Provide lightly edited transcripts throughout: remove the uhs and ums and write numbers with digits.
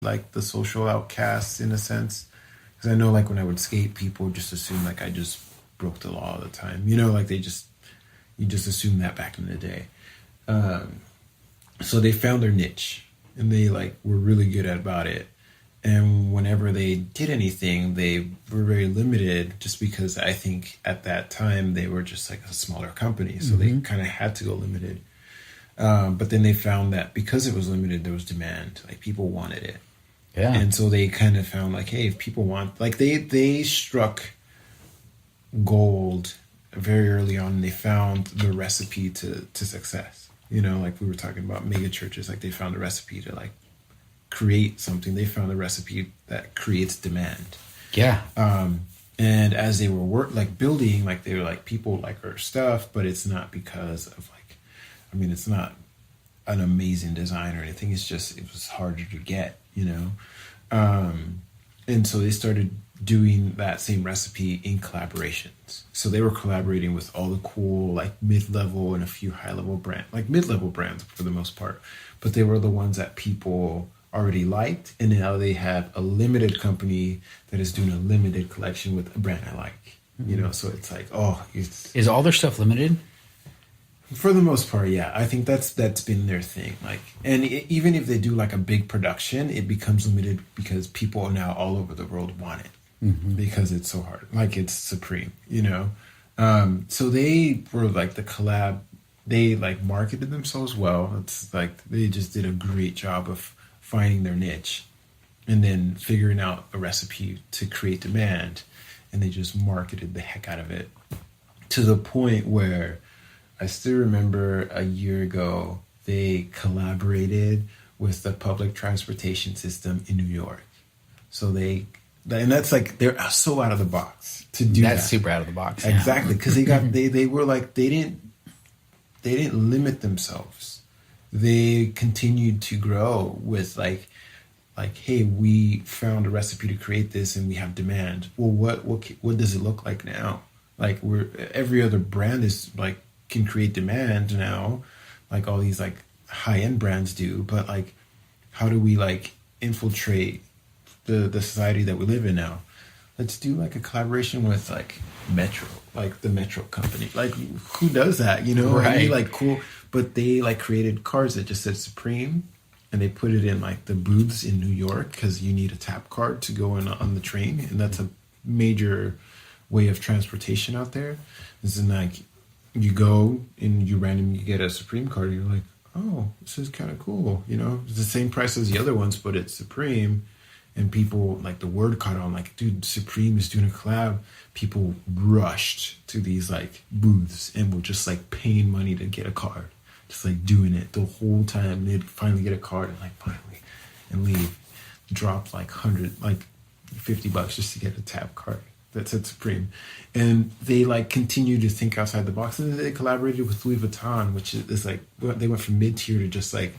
like the social outcasts in a sense. Because I know like when I would skate, people just assume like I just broke the law all the time. You know, like you just assume that back in the day. Um, so they found their niche and they like were really good about it. And whenever they did anything, they were very limited just because I think at that time they were just like a smaller company. So they kind of had to go limited. But then they found that because it was limited, there was demand. Like people wanted it. Yeah. And so they kind of found like, hey, if people want, like they struck gold very early on. And they found the recipe to success. You know, like we were talking about mega churches, like they found a recipe to like create something. They found a recipe that creates demand. Yeah. And as they were building, like they were like, people like our stuff, but it's not because of like, I mean, it's not an amazing design or anything. It's just, it was harder to get, you know? And so they started doing that same recipe in collaborations. So they were collaborating with all the cool, like mid-level and a few high-level like mid-level brands for the most part. But they were the ones that people already liked. And now they have a limited company that is doing a limited collection with a brand I like, you know? So it's like, Is all their stuff limited? For the most part, yeah. I think that's been their thing. Like, and even if they do like a big production, it becomes limited because people now all over the world want it because it's so hard. Like it's supreme, you know. So they were like the collab. They like marketed themselves well. It's like they just did a great job of finding their niche and then figuring out a recipe to create demand, and they just marketed the heck out of it to the point where I still remember a year ago, they collaborated with the public transportation system in New York. So and that's like, they're so out of the box to do that. That's super out of the box. Exactly. Because they were like, they didn't limit themselves. They continued to grow with like, hey, we found a recipe to create this and we have demand. Well, what does it look like now? Like every other brand is like, can create demand now, like all these like high-end brands do, but like how do we like infiltrate the society that we live in now? Let's do like a collaboration with like Metro, like the Metro company. Like who does that, you know? Right. Really, like cool. But they like created cards that just said Supreme, and they put it in like the booths in New York because you need a tap card to go in on the train, and that's a major way of transportation out there. It's like you go and you randomly get a Supreme card, and you're like, oh, this is kind of cool. You know, it's the same price as the other ones, but it's Supreme. And people, like, the word caught on, like, dude, Supreme is doing a collab. People rushed to these, like, booths and were just, like, paying money to get a card. Just, like, doing it the whole time. They'd finally get a card and, like, finally, and leave. Drop, like, 100, like, $50 just to get a tap card that said Supreme. And they, like, continue to think outside the box. And then they collaborated with Louis Vuitton, which is, like, they went from mid-tier to just, like,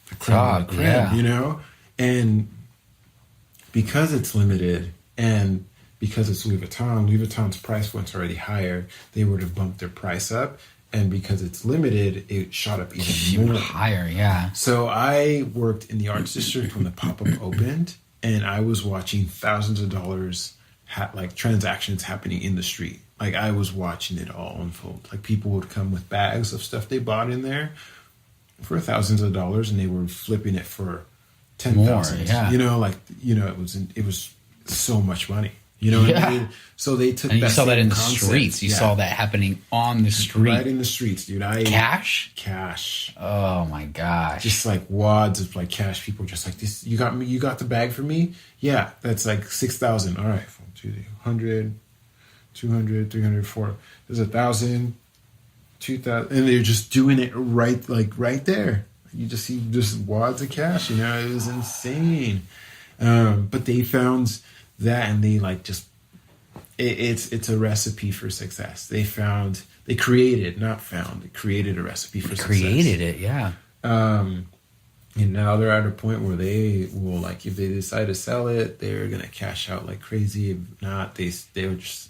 the creme of the creme, yeah. You know? And because it's limited and because it's Louis Vuitton's price point's already higher, they would have bumped their price up. And because it's limited, it shot up even more. Higher, yeah. So I worked in the arts district when the pop-up opened, and I was watching thousands of dollars, like transactions happening in the street. Like I was watching it all unfold. Like people would come with bags of stuff they bought in there for thousands of dollars, and they were flipping it for 10,000. Yeah. You know, like it was so much money. You know what I mean? So they took and that. You saw that in the concept. streets. You saw that happening on the street. Right in the streets, dude. Cash. Oh my gosh. Just like wads of like cash. People just like this. You got the bag for me? Yeah, that's like 6,000. All right, 100, 200, 300, 400. There's 1,000, 2,000, and they're just doing it right there. You just see just wads of cash, you know, it was insane. But they found that, and they like just, it's a recipe for success. They created a recipe for success. Created it, yeah. And now they're at a point where they will, like, if they decide to sell it, they're going to cash out like crazy. If not, they were just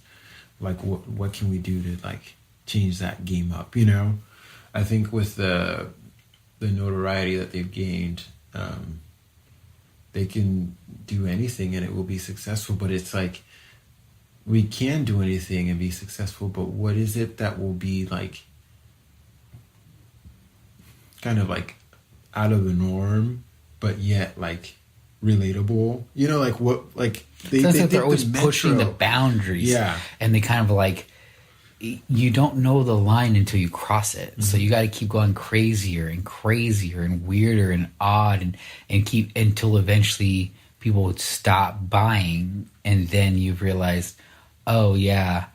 like, what can we do to like change that game up, you know? I think with the notoriety that they've gained, they can do anything and it will be successful. But it's like, we can do anything and be successful, but what is it that will be like kind of like out of the norm, but yet like relatable? You know, like what, like they're always pushing the boundaries. Yeah. And they kind of like, you don't know the line until you cross it. Mm-hmm. So you got to keep going crazier and crazier and weirder and odd and keep until eventually people would stop buying. And then you've realized, oh yeah,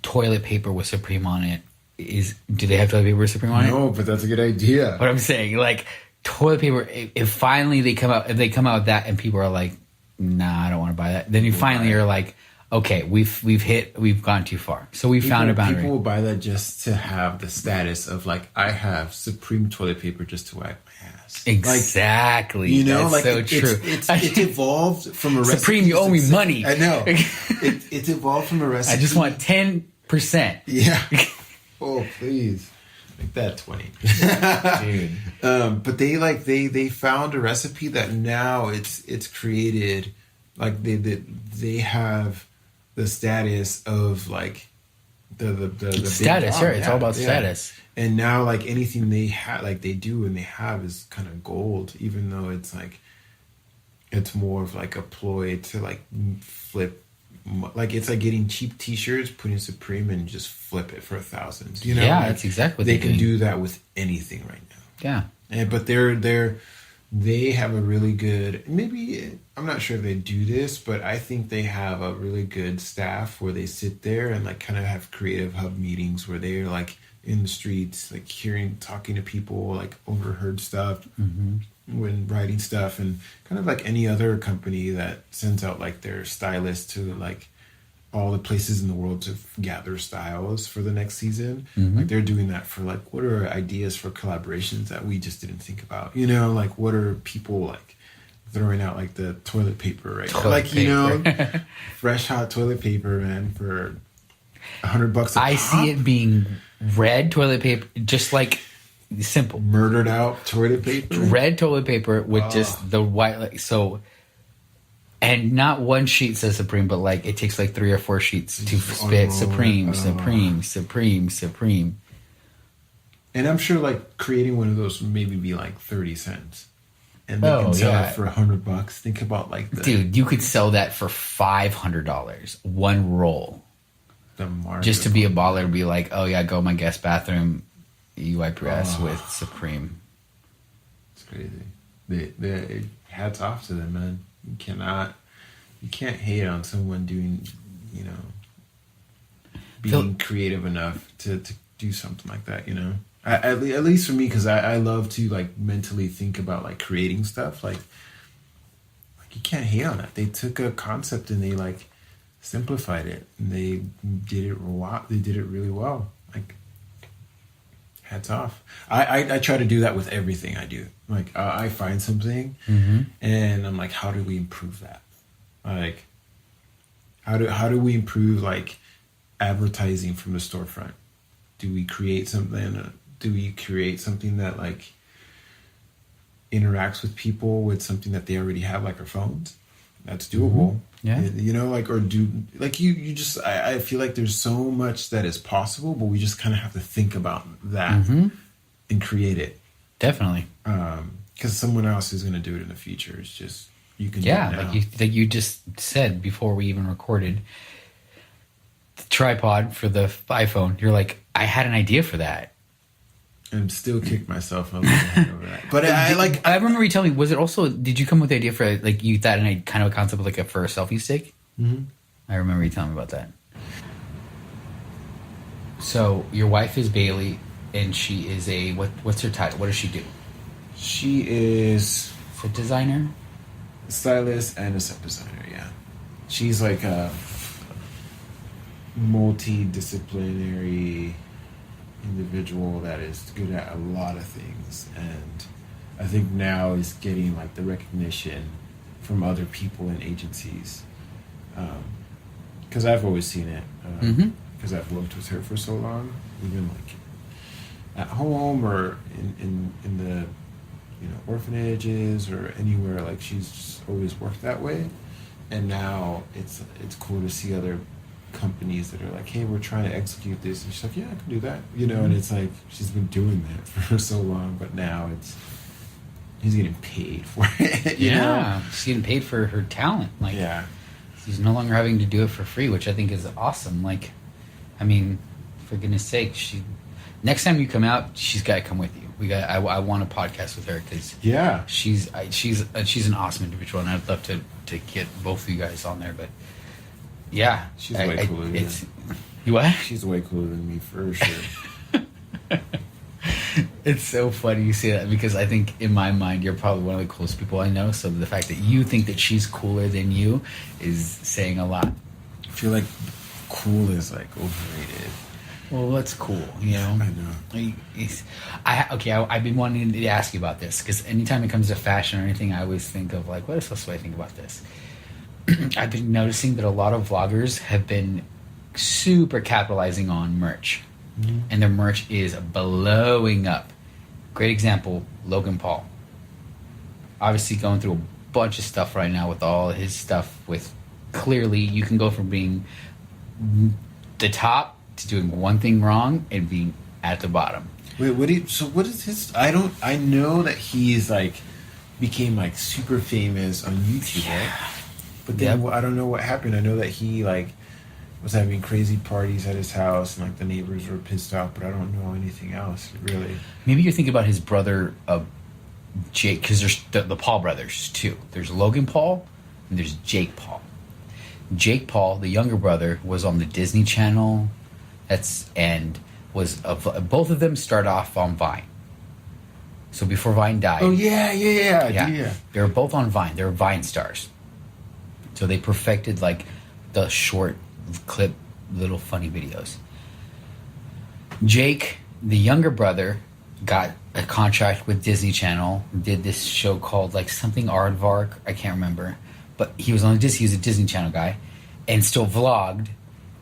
toilet paper with Supreme on it do they have toilet paper with Supreme on it? No, but that's a good idea. But I'm saying, like, toilet paper, if finally they come out with that and people are like, nah, I don't want to buy that, then you finally are like, okay, we've gone too far. So we found a boundary. People will buy that just to have the status of like, I have Supreme toilet paper just to wipe my ass. Exactly. Like, you know, that's like so true. It's evolved from a recipe. Supreme, you owe me money. I know. It's evolved from a recipe. I just want 10%. Yeah. Oh, please. Make that 20. Dude. But they found a recipe that now it's created, like they have the status of like the status, big dog. It's all about status. And now like anything they have, like they do and they have, is kind of gold, even though it's like it's more of like a ploy to like flip, like it's like getting cheap T-shirts, putting Supreme and just flip it for $1,000. You know, yeah, like, that's exactly what they can doing. do that with anything right now. Yeah, but they have a really good, maybe I'm not sure if they do this, but I think they have a really good staff where they sit there and like kind of have creative hub meetings where they're like in the streets, like talking to people, like overheard stuff. Mm-hmm. When writing stuff, and kind of like any other company that sends out like their stylists to like all the places in the world to gather styles for the next season. Mm-hmm. Like they're doing that for like, what are ideas for collaborations that we just didn't think about? You know, like what are people like throwing out, like the toilet paper right now? Like, you know, fresh hot toilet paper, man, for $100 a pop. I see it being red toilet paper, just like simple murdered out toilet paper, red toilet paper with just the white, like, so, and not one sheet says Supreme, but like it takes like 3 or 4 sheets to spit Supreme. And I'm sure like creating one of those would maybe be like 30 cents, and they can sell it for $100. Think about like dude, you could sell that for $500 one roll, just to be a baller, to be like, oh yeah, go in my guest bathroom, you wipe your ass with Supreme. It's crazy. They hats off to them, man. You can't hate on someone doing, you know, being creative enough to do something like that, you know. At least for me, because I love to like mentally think about like creating stuff. Like you can't hate on that. They took a concept and they like simplified it, and they did it really well. Like, hats off. I try to do that with everything I do. Like I find something, mm-hmm. and I'm like, how do we improve that? Like, how do we improve like advertising from the storefront? Do we create something? Do we create something that like interacts with people with something that they already have, like our phones? That's doable. Mm-hmm. Yeah. You know, like, or do like you just, I feel like there's so much that is possible, but we just kind of have to think about that mm-hmm. and create it. Definitely. Because someone else is going to do it in the future. It's just, you can do it now. Like you just said before we even recorded, the tripod for the iPhone, you're like, I had an idea for that. And still kick myself over that. But I remember you telling me, was it also, did you come with the idea for like, you thought in kind of a concept like for a selfie stick? Mm-hmm. I remember you telling me about that. So your wife is Bailey, and she is what's her title? What does she do? She is a designer, a stylist, and a set designer. Yeah, she's like a multidisciplinary individual that is good at a lot of things, and I think now is getting like the recognition from other people and agencies, because I've always seen it, because I've worked with her for so long, even like at home or in the orphanages or anywhere. Like she's just always worked that way, and now it's cool to see other companies that are like, hey, we're trying to execute this, and she's like, yeah, I can do that, and it's like she's been doing that for so long, but now he's getting paid for it. She's getting paid for her talent. Like, yeah, she's no longer having to do it for free, which I think is awesome. Like, I mean, for goodness sake, next time you come out, she's got to come with you. I want a podcast with her because she's an awesome individual, and I'd love to get both of you guys on there. But yeah, she's way cooler than me. You what? She's way cooler than me for sure. It's so funny you say that because I think in my mind you're probably one of the coolest people I know. So the fact that you think that she's cooler than you is saying a lot. I feel like cool is like overrated. Well, that's cool, I know. I've been wanting to ask you about this because anytime it comes to fashion or anything, I always think of like, what else do I think about this? I've been noticing that a lot of vloggers have been super capitalizing on merch, and their merch is blowing up. Great example, Logan Paul. Obviously going through a bunch of stuff right now with all his stuff. With clearly, you can go from being the top to doing one thing wrong and being at the bottom. Wait, what is his? I know that he's like became like super famous on YouTube, right? But then I don't know what happened. I know that he like was having crazy parties at his house and like the neighbors were pissed off, but I don't know anything else really. Maybe you're thinking about his brother Jake, because there's the Paul brothers too. There's Logan Paul and there's Jake Paul. Jake Paul, the younger brother, was on the Disney Channel. Both of them start off on Vine. So before Vine died. Oh yeah. They were both on Vine. They were Vine stars. So they perfected like the short clip, little funny videos. Jake, the younger brother, got a contract with Disney Channel, did this show called like something Aardvark, I can't remember, but he was on Disney. He was a Disney Channel guy, and still vlogged,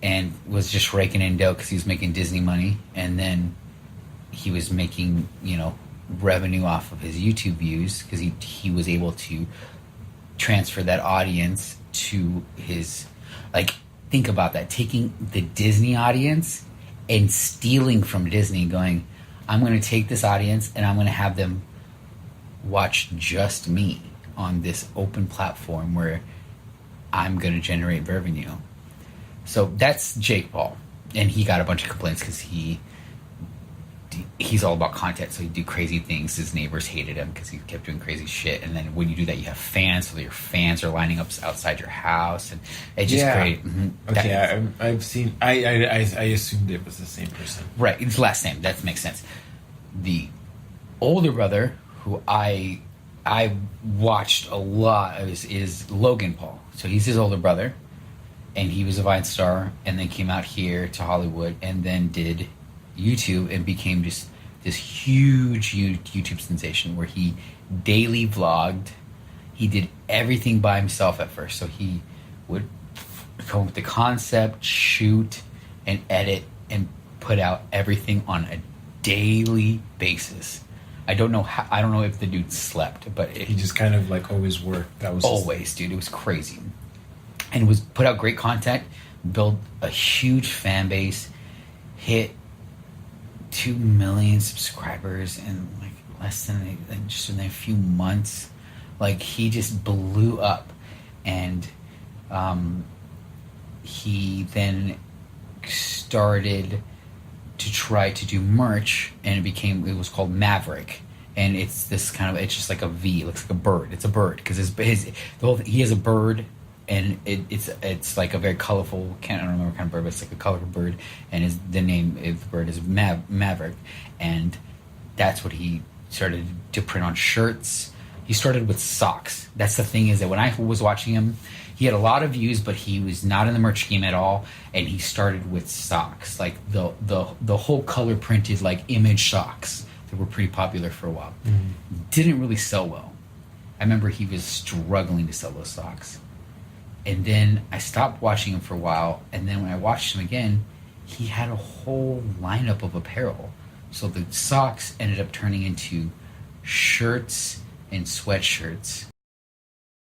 and was just raking in dough because he was making Disney money, and then he was making revenue off of his YouTube views because he was able to transfer that audience to his, like, think about that, taking the Disney audience and stealing from Disney, going, I'm going to take this audience and I'm going to have them watch just me on this open platform where I'm going to generate revenue. So that's Jake Paul, and he got a bunch of complaints because he's all about content, so he'd do crazy things. His neighbors hated him because he kept doing crazy shit, and then when you do that, you have fans, so your fans are lining up outside your house, and it just created... Okay, I've seen... I assumed it was the same person. Right, it's the last name. That makes sense. The older brother, who I watched a lot, is Logan Paul. So he's his older brother, and he was a Vine star, and then came out here to Hollywood, and then did YouTube and became just this huge YouTube sensation where he daily vlogged. He did everything by himself at first. So he would come up with the concept, shoot, and edit, and put out everything on a daily basis. I don't know if the dude slept, but he just kind of like always worked. That was always, dude. It was crazy, and was put out great content, built a huge fan base, hit 2 million subscribers in like less than just in a few months. Like, he just blew up, and he then started to try to do merch, and it was called Maverick, and it's this kind of, it's just like a V, it looks like a bird. It's a bird because he has a bird, and it's like a very colorful, I don't remember what kind of bird, but it's like a colorful bird, and the name of the bird is Maverick, and that's what he started to print on shirts. He started with socks. That's the thing, is that when I was watching him, he had a lot of views, but he was not in the merch game at all, and he started with socks, like the whole color printed like image socks that were pretty popular for a while. Didn't really sell well. I remember he was struggling to sell those socks. And then I stopped watching him for a while, and then when I watched him again, he had a whole lineup of apparel. So the socks ended up turning into shirts and sweatshirts.